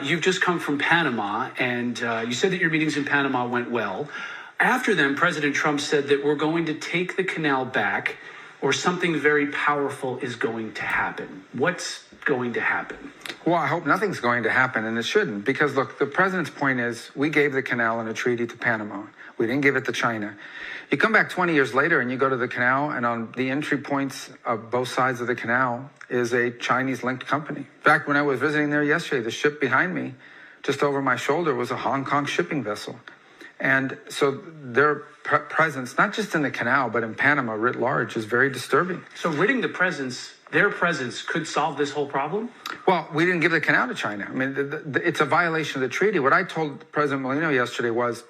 You've just come from Panama, and you said that your meetings in Panama went well. After them, President Trump said that we're going to take the canal back, or something very powerful is going to happen. What's going to happen? Well, I hope nothing's going to happen, and it shouldn't. Because, look, the president's point is we gave the canal in a treaty to Panama. We didn't give it to China. You come back 20 years later and you go to the canal, and on the entry points of both sides of the canal is a Chinese-linked company. In fact, when I was visiting there yesterday, the ship behind me, just over my shoulder, was a Hong Kong shipping vessel. And so their presence, not just in the canal, but in Panama writ large, is very disturbing. So ridding their presence could solve this whole problem? Well, we didn't give the canal to China. I mean, it's a violation of the treaty. What I told President Molino yesterday was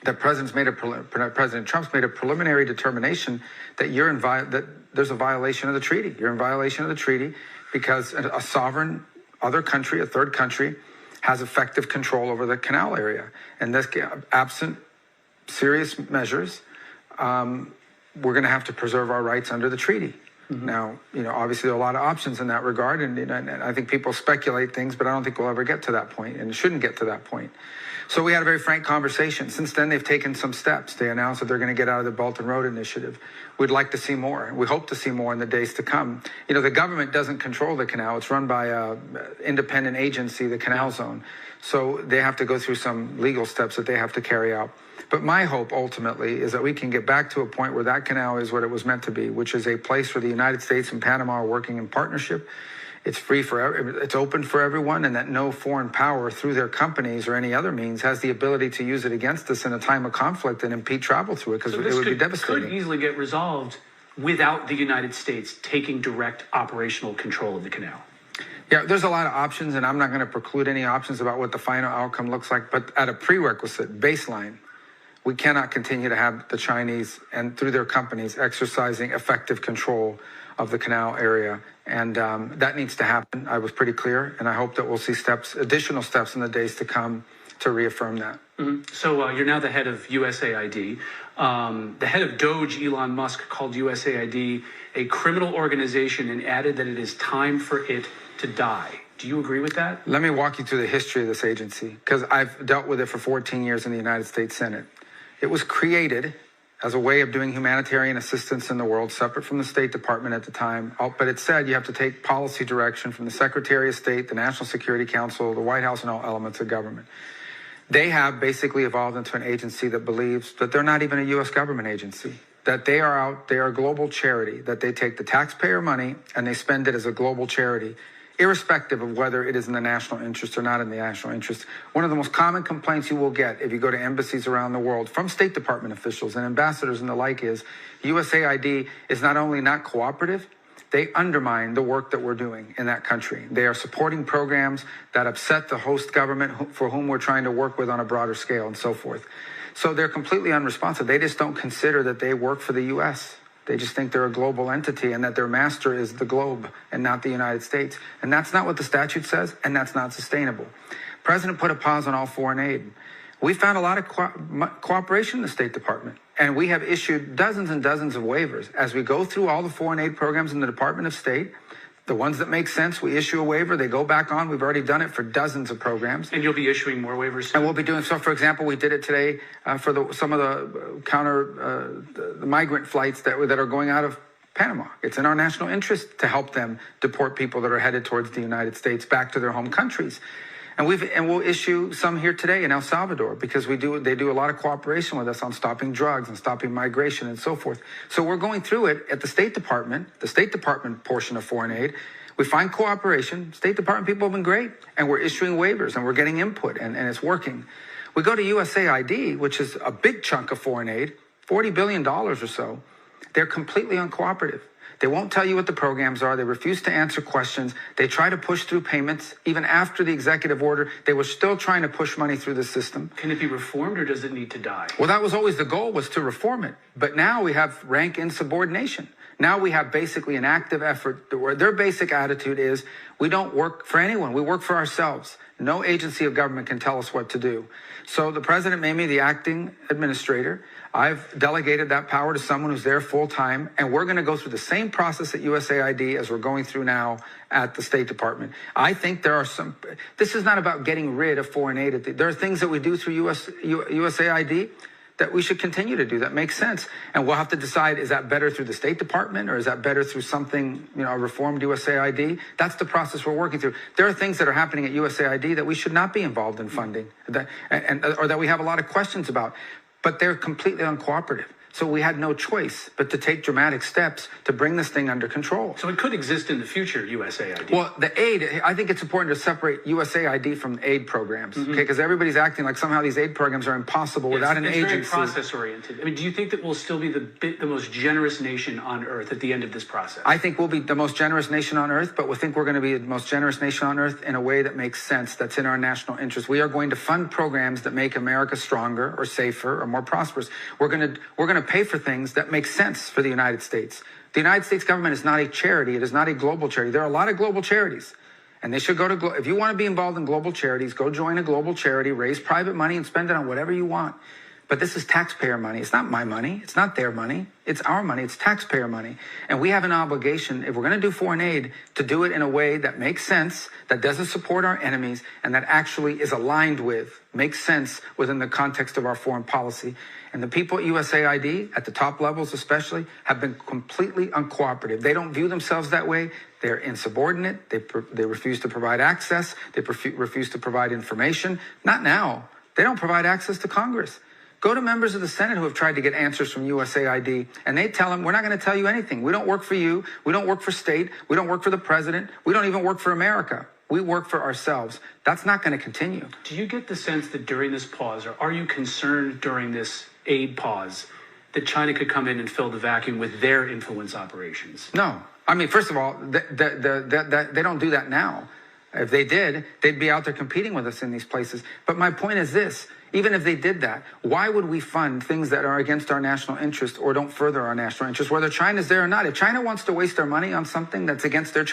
that President Trump's made a preliminary determination that that there's a violation of the treaty. You're in violation of the treaty because a sovereign other country, a third country, has effective control over the canal area. And this, absent serious measures, we're going to have to preserve our rights under the treaty. Mm-hmm. Now, obviously there are a lot of options in that regard, and I think people speculate things, but I don't think we'll ever get to that point, and it shouldn't get to that point. So we had a very frank conversation. Since then, they've taken some steps. They announced that they're going to get out of the Belt and Road Initiative. We'd like to see more. We hope to see more in the days to come. The government doesn't control the canal. It's run by an independent agency, the Canal Zone. So they have to go through some legal steps that they have to carry out. But my hope, ultimately, is that we can get back to a point where that canal is what it was meant to be, which is a place where the United States and Panama are working in partnership. It's free it's open for everyone, and that no foreign power through their companies or any other means has the ability to use it against us in a time of conflict and impede travel through it, because it would be devastating. Could easily get resolved without the United States taking direct operational control of the canal. Yeah, there's a lot of options, and I'm not going to preclude any options about what the final outcome looks like. But at a prerequisite baseline, we cannot continue to have the Chinese and through their companies exercising effective control of the canal area. And that needs to happen. I was pretty clear, and I hope that we'll see additional steps in the days to come to reaffirm that. Mm-hmm. So you're now the head of USAID. The head of Doge, Elon Musk, called USAID a criminal organization and added that it is time for it to die. Do you agree with that? Let me walk you through the history of this agency, because I've dealt with it for 14 years in the United States Senate. It was created as a way of doing humanitarian assistance in the world, separate from the State Department at the time. But it said you have to take policy direction from the Secretary of State, the National Security Council, the White House, and all elements of government. They have basically evolved into an agency that believes that they're not even a U.S. government agency, that they are a global charity, that they take the taxpayer money and they spend it as a global charity, irrespective of whether it is in the national interest or not in the national interest. One of the most common complaints you will get if you go to embassies around the world from State Department officials and ambassadors and the like is USAID is not only not cooperative, they undermine the work that we're doing in that country. They are supporting programs that upset the host government for whom we're trying to work with on a broader scale and so forth. So they're completely unresponsive. They just don't consider that they work for the U.S. They just think they're a global entity and that their master is the globe and not the United States. And that's not what the statute says, and that's not sustainable. President put a pause on all foreign aid. We found a lot of cooperation in the State Department, and we have issued dozens and dozens of waivers. As we go through all the foreign aid programs in the Department of State, the ones that make sense, we issue a waiver, they go back on. We've already done it for dozens of programs. And you'll be issuing more waivers soon? And we'll be doing so. For example, we did it today for some of the migrant flights that are going out of Panama. It's in our national interest to help them deport people that are headed towards the United States back to their home countries. And we'll issue some here today in El Salvador, because they do a lot of cooperation with us on stopping drugs and stopping migration and so forth. So we're going through it at the State Department portion of foreign aid. We find cooperation. State Department people have been great, and we're issuing waivers and we're getting input, and it's working. We go to USAID, which is a big chunk of foreign aid, $40 billion or so. They're completely uncooperative. They won't tell you what the programs are. They refuse to answer questions. They try to push through payments. Even after the executive order, they were still trying to push money through the system. Can it be reformed, or does it need to die? Well, that was always the goal, was to reform it. But now we have rank insubordination. Now we have basically an active effort where their basic attitude is we don't work for anyone. We work for ourselves. No agency of government can tell us what to do. So the president made me the acting administrator. I've delegated that power to someone who's there full time, and we're going to go through the same process at USAID as we're going through now at the State Department. I think there are some, this is not about getting rid of foreign aid. There are things that we do through USAID that we should continue to do that makes sense. And we'll have to decide, is that better through the State Department or is that better through something, a reformed USAID? That's the process we're working through. There are things that are happening at USAID that we should not be involved in funding or that we have a lot of questions about, but they're completely uncooperative. So we had no choice but to take dramatic steps to bring this thing under control. So it could exist in the future, USAID. Well, the aid, I think it's important to separate USAID from aid programs, okay? Because everybody's acting like somehow these aid programs are impossible without an agency. It's very process-oriented. I mean, do you think that we'll still be the most generous nation on earth at the end of this process? I think we'll be the most generous nation on earth, but we think we're going to be the most generous nation on earth in a way that makes sense, that's in our national interest. We are going to fund programs that make America stronger or safer or more prosperous. We're going to pay for things that make sense for the United States. The United States government is not a charity. It is not a global charity. There are a lot of global charities, and they should go to, if you want to be involved in global charities, go join a global charity, raise private money and spend it on whatever you want. But this is taxpayer money. It's not my money. It's not their money. It's our money. It's taxpayer money. And we have an obligation, if we're going to do foreign aid, to do it in a way that makes sense, that doesn't support our enemies, and that actually is aligned with, makes sense within the context of our foreign policy. And the people at USAID, at the top levels especially, have been completely uncooperative. They don't view themselves that way. They're insubordinate. They refuse to provide access. They refuse to provide information. Not now. They don't provide access to Congress. Go to members of the Senate who have tried to get answers from USAID, and they tell them, we're not going to tell you anything. We don't work for you. We don't work for state. We don't work for the president. We don't even work for America. We work for ourselves. That's not going to continue. Do you get the sense that during this pause, or are you concerned during this aid pause, that China could come in and fill the vacuum with their influence operations? No. I mean, first of all, they don't do that now. If they did, they'd be out there competing with us in these places. But my point is this. Even if they did that, why would we fund things that are against our national interest or don't further our national interest, whether China's there or not? If China wants to waste their money on something that's against their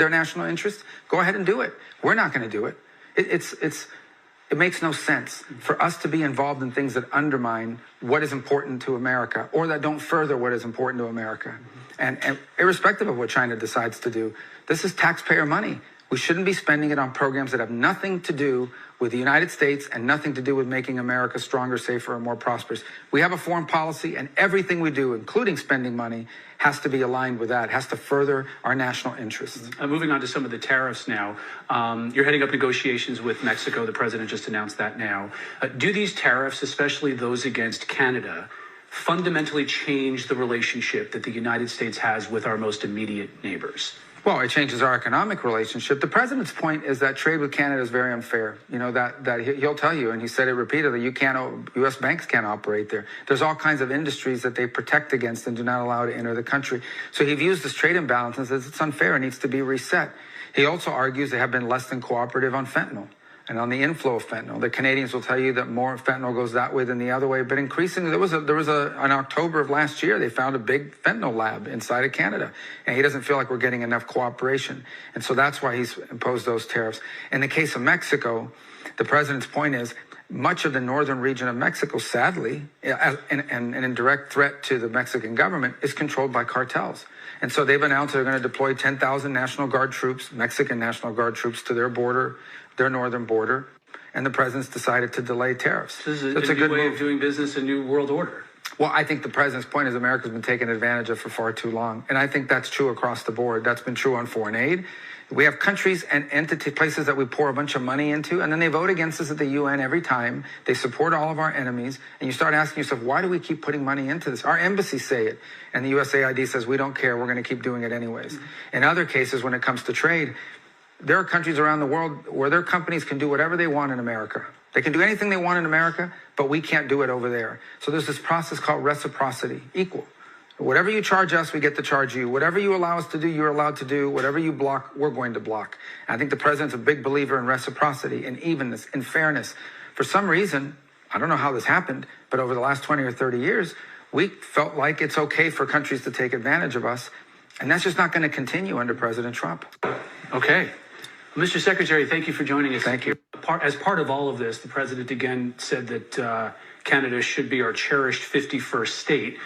national interest, go ahead and do it. We're not going to do it. It makes no sense for us to be involved in things that undermine what is important to America or that don't further what is important to America. And irrespective of what China decides to do, this is taxpayer money. We shouldn't be spending it on programs that have nothing to do with the United States and nothing to do with making America stronger, safer, and more prosperous. We have a foreign policy, and everything we do, including spending money, has to be aligned with that, has to further our national interests. Moving on to some of the tariffs now. You're heading up negotiations with Mexico. The president just announced that now. Do these tariffs, especially those against Canada, fundamentally change the relationship that the United States has with our most immediate neighbors? Well, it changes our economic relationship. The president's point is that trade with Canada is very unfair. You know, that he'll tell you, and he said it repeatedly, U.S. banks can't operate there. There's all kinds of industries that they protect against and do not allow to enter the country. So he views this trade imbalance and says it's unfair and needs to be reset. He also argues they have been less than cooperative on fentanyl and on the inflow of fentanyl. The Canadians will tell you that more fentanyl goes that way than the other way, but increasingly, in October of last year, they found a big fentanyl lab inside of Canada, and he doesn't feel like we're getting enough cooperation, and so that's why he's imposed those tariffs. In the case of Mexico, the president's point is much of the northern region of Mexico, sadly, and in direct threat to the Mexican government, is controlled by cartels. And so they've announced they're going to deploy 10,000 National Guard troops, Mexican National Guard troops, to their border, their northern border, and the president's decided to delay tariffs. This is a good way of doing business, a new world order. Well, I think the president's point is America's been taken advantage of for far too long. And I think that's true across the board. That's been true on foreign aid. We have countries and places that we pour a bunch of money into, and then they vote against us at the UN every time. They support all of our enemies. And you start asking yourself, why do we keep putting money into this? Our embassies say it. And the USAID says, we don't care. We're going to keep doing it anyways. In other cases, when it comes to trade, there are countries around the world where their companies can do whatever they want in America. They can do anything they want in America, but we can't do it over there. So there's this process called reciprocity, equal. Whatever you charge us, we get to charge you. Whatever you allow us to do, you're allowed to do. Whatever you block, we're going to block. And I think the president's a big believer in reciprocity, in evenness, in fairness. For some reason, I don't know how this happened, but over the last 20 or 30 years, we felt like it's okay for countries to take advantage of us. And that's just not going to continue under President Trump. Okay. Mr. Secretary, thank you for joining us. Thank you. As part of all of this, the president again said that Canada should be our cherished 51st state.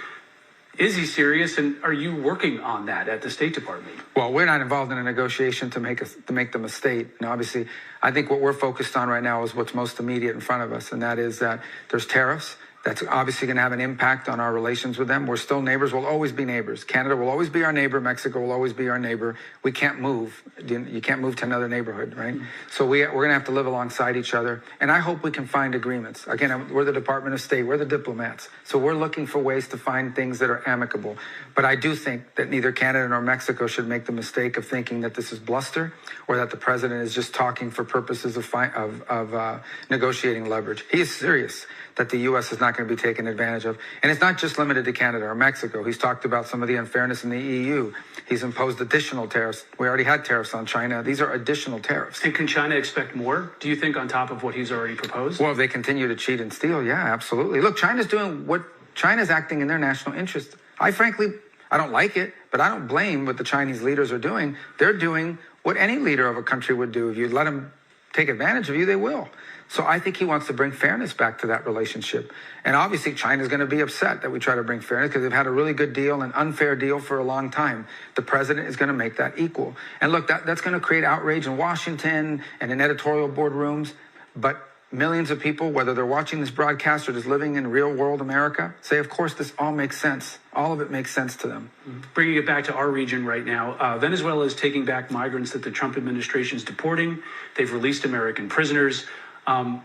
Is he serious, and are you working on that at the State Department? Well, we're not involved in a negotiation to make them a state. And obviously, I think what we're focused on right now is what's most immediate in front of us, and that is that there's tariffs. That's obviously going to have an impact on our relations with them. We're still neighbors. We'll always be neighbors. Canada will always be our neighbor. Mexico will always be our neighbor. We can't move. You can't move to another neighborhood, right? So we're going to have to live alongside each other. And I hope we can find agreements. Again, we're the Department of State. We're the diplomats. So we're looking for ways to find things that are amicable. But I do think that neither Canada nor Mexico should make the mistake of thinking that this is bluster or that the president is just talking for purposes of negotiating leverage. He is serious that the U.S. is not going to be taken advantage of. And it's not just limited to Canada or Mexico. He's talked about some of the unfairness in the EU. He's imposed additional tariffs. We already had tariffs on China. These are additional tariffs. And can China expect more, do you think, on top of what he's already proposed? Well, if they continue to cheat and steal, yeah, absolutely. Look, China's acting in their national interest. I don't like it, but I don't blame what the Chinese leaders are doing. They're doing what any leader of a country would do. If you let them take advantage of you, they will. So I think he wants to bring fairness back to that relationship. And obviously, China's going to be upset that we try to bring fairness because they've had a really good deal, an unfair deal for a long time. The president is going to make that equal. And look, that's going to create outrage in Washington and in editorial boardrooms. But millions of people, whether they're watching this broadcast or just living in real world America, say, of course, this all makes sense. All of it makes sense to them. Bringing it back to our region right now, Venezuela is taking back migrants that the Trump administration is deporting. They've released American prisoners.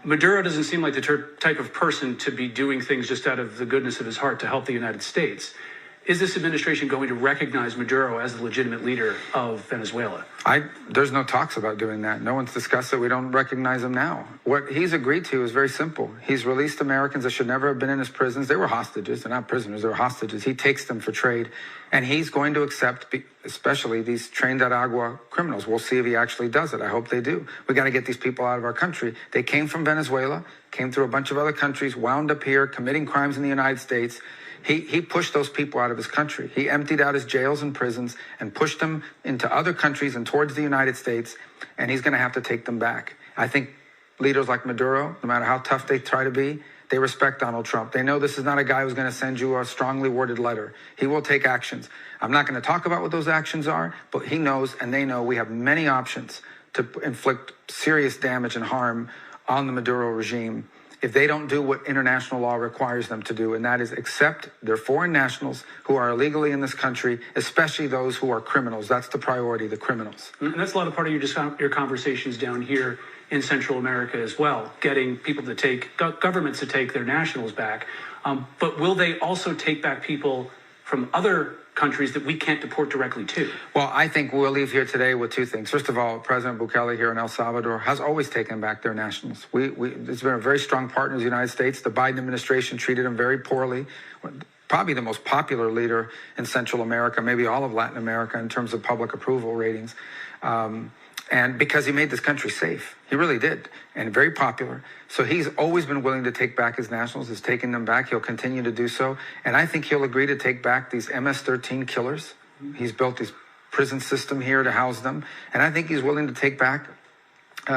Maduro doesn't seem like the type of person to be doing things just out of the goodness of his heart to help the United States. Is this administration going to recognize Maduro as the legitimate leader of Venezuela? There's no talks about doing that. No one's discussed it. We don't recognize him now. What he's agreed to is very simple. He's released Americans that should never have been in his prisons. They were hostages. They're not prisoners. They were hostages. He takes them for trade. And he's going to accept, especially these trained at agua criminals. We'll see if he actually does it. I hope they do. We got to get these people out of our country. They came from Venezuela, came through a bunch of other countries, wound up here, committing crimes in the United States. He pushed those people out of his country. He emptied out his jails and prisons and pushed them into other countries and towards the United States, and he's going to have to take them back. I think leaders like Maduro, no matter how tough they try to be, they respect Donald Trump. They know this is not a guy who's going to send you a strongly worded letter. He will take actions. I'm not going to talk about what those actions are, but he knows and they know we have many options to inflict serious damage and harm on the Maduro regime if they don't do what international law requires them to do, and that is accept their foreign nationals who are illegally in this country, especially those who are criminals. That's the priority, the criminals. And that's a lot of part of your conversations down here in Central America as well, getting people to take, governments to take their nationals back. But will they also take back people from other countries that we can't deport directly to? Well, I think we'll leave here today with two things. First of all, President Bukele here in El Salvador has always taken back their nationals. It's been a very strong partner of the United States. The Biden administration treated him very poorly. Probably the most popular leader in Central America, maybe all of Latin America in terms of public approval ratings. And because he made this country safe. He really did. And very popular. So he's always been willing to take back his nationals. He's taken them back. He'll continue to do so. And I think he'll agree to take back these MS-13 killers. He's built this prison system here to house them. And I think he's willing to take back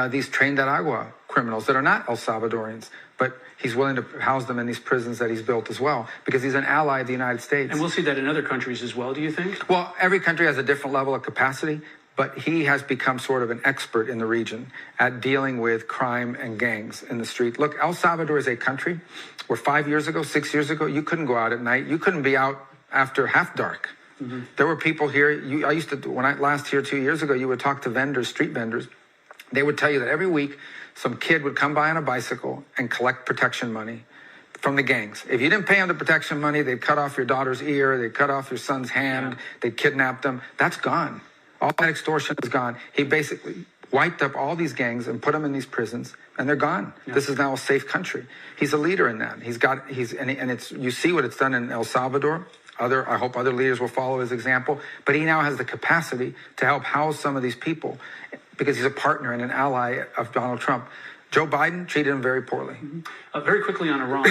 these trained at agua criminals that are not El Salvadorians. But he's willing to house them in these prisons that he's built as well, because he's an ally of the United States. And we'll see that in other countries as well, do you think? Well, every country has a different level of capacity. But he has become sort of an expert in the region at dealing with crime and gangs in the street. Look, El Salvador is a country where 5 years ago, 6 years ago, you couldn't go out at night. You couldn't be out after half dark. Mm-hmm. There were people here. I used to, when I last here 2 years ago, you would talk to vendors, street vendors. They would tell you that every week some kid would come by on a bicycle and collect protection money from the gangs. If you didn't pay them the protection money, they'd cut off your daughter's ear, they'd cut off your son's hand, they'd kidnap them. That's gone. All that extortion is gone. He basically wiped up all these gangs and put them in these prisons, and they're gone. Yeah. This is now a safe country. He's a leader in that. You see what it's done in El Salvador. I hope other leaders will follow his example. But he now has the capacity to help house some of these people because he's a partner and an ally of Donald Trump. Joe Biden treated him very poorly. Very quickly on Iran.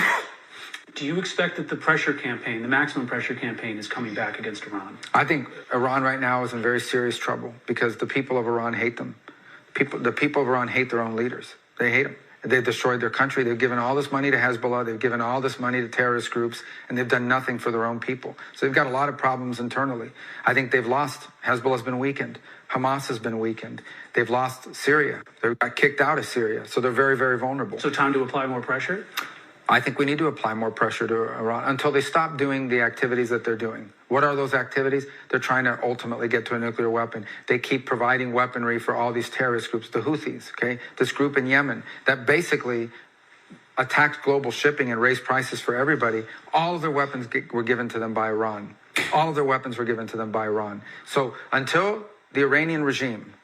Do you expect that the pressure campaign, the maximum pressure campaign, is coming back against Iran? I think Iran right now is in very serious trouble because the people of Iran hate them. The people of Iran hate their own leaders. They hate them. They've destroyed their country. They've given all this money to Hezbollah. They've given all this money to terrorist groups, and they've done nothing for their own people. So they've got a lot of problems internally. I think they've lost. Hezbollah's been weakened. Hamas has been weakened. They've lost Syria. They got kicked out of Syria. So they're very, very vulnerable. So time to apply more pressure? I think we need to apply more pressure to Iran until they stop doing the activities that they're doing. What are those activities? They're trying to ultimately get to a nuclear weapon. They keep providing weaponry for all these terrorist groups, the Houthis, okay? This group in Yemen that basically attacked global shipping and raised prices for everybody. All of their weapons were given to them by Iran. All of their weapons were given to them by Iran. So until the Iranian regime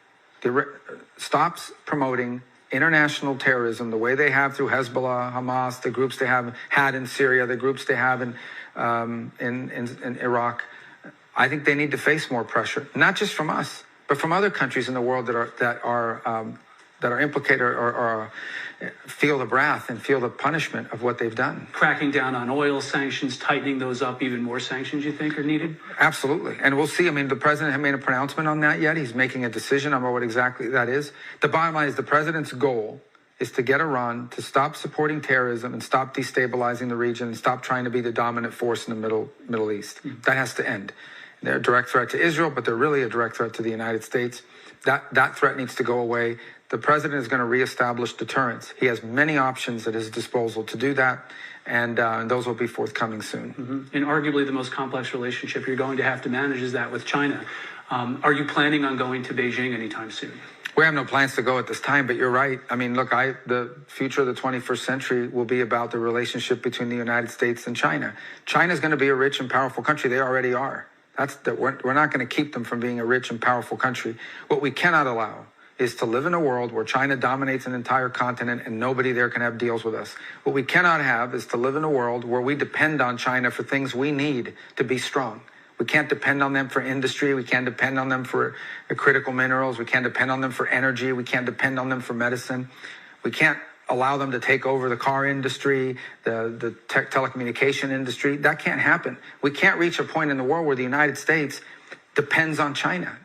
stops promoting international terrorism the way they have through Hezbollah, Hamas, the groups they have had in Syria, the groups they have in Iraq, I think they need to face more pressure, not just from us, but from other countries in the world that are implicated or feel the wrath and feel the punishment of what they've done. Cracking down on oil sanctions, tightening those up, even more sanctions you think are needed? Absolutely. And we'll see. I mean, the president hasn't made a pronouncement on that yet. He's making a decision on what exactly that is. The bottom line is the president's goal is to get Iran to stop supporting terrorism and stop destabilizing the region and stop trying to be the dominant force in the Middle East. That has to end. They're a direct threat to Israel, but they're really a direct threat to the United States. That threat needs to go away. The president is going to reestablish deterrence. He has many options at his disposal to do that, and those will be forthcoming soon. And arguably the most complex relationship you're going to have to manage is that with China. Are you planning on going to Beijing anytime soon? We have no plans to go at this time, but you're right. I mean, look, the future of the 21st century will be about the relationship between the United States and China. China's going to be a rich and powerful country. They already are. We're not going to keep them from being a rich and powerful country. What we cannot allow is to live in a world where China dominates an entire continent and nobody there can have deals with us. What we cannot have is to live in a world where we depend on China for things we need to be strong. We can't depend on them for industry. We can't depend on them for critical minerals. We can't depend on them for energy. We can't depend on them for medicine. We can't allow them to take over the car industry, the telecommunication industry. That can't happen. We can't reach a point in the world where the United States depends on China.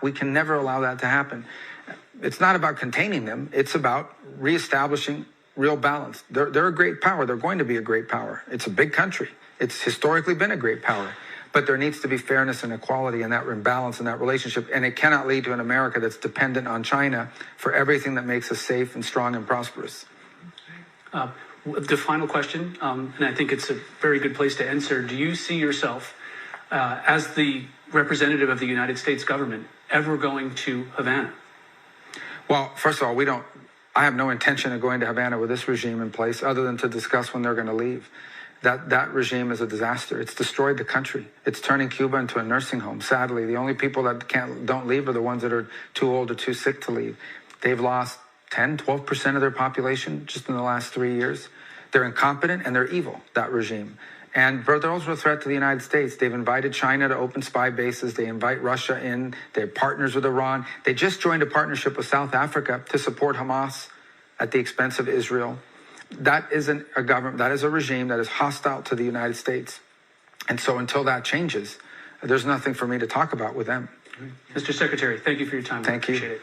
We can never allow that to happen. It's not about containing them. It's about reestablishing real balance. They're a great power. They're going to be a great power. It's a big country. It's historically been a great power. But there needs to be fairness and equality in that balance in that relationship. And it cannot lead to an America that's dependent on China for everything that makes us safe and strong and prosperous. The final question, and I think it's a very good place to answer. Do you see yourself as the representative of the United States government ever going to Havana? Well, first of all, I have no intention of going to Havana with this regime in place other than to discuss when they're going to leave. That regime is a disaster. It's destroyed the country. It's turning Cuba into a nursing home. Sadly, the only people that don't leave are the ones that are too old or too sick to leave. They've lost 10, 12% of their population just in the last 3 years. They're incompetent and they're evil, that regime. And they're also a threat to the United States. They've invited China to open spy bases. They invite Russia in. They're partners with Iran. They just joined a partnership with South Africa to support Hamas at the expense of Israel. That isn't a government. That is a regime that is hostile to the United States. And so until that changes, there's nothing for me to talk about with them. Mr. Secretary, thank you for your time. Thank you. Appreciate it.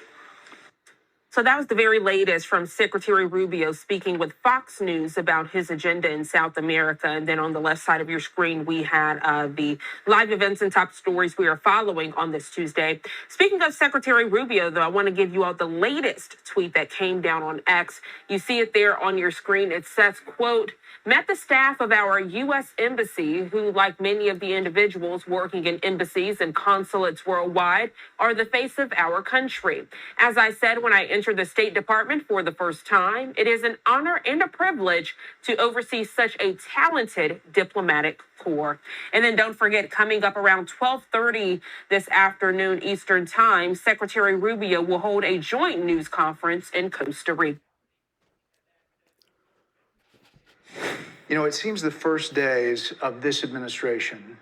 So that was the very latest from Secretary Rubio speaking with Fox News about his agenda in South America. And then on the left side of your screen, we had the live events and top stories we are following on this Tuesday. Speaking of Secretary Rubio, though, I want to give you all the latest tweet that came down on X. You see it there on your screen. It says, quote, met the staff of our U.S. Embassy, who, like many of the individuals working in embassies and consulates worldwide, are the face of our country. As I said when I entered the State Department for the first time, it is an honor and a privilege to oversee such a talented diplomatic corps. And then don't forget, coming up around 12:30 this afternoon Eastern Time, Secretary Rubio will hold a joint news conference in Costa Rica. You know, it seems the first days of this administration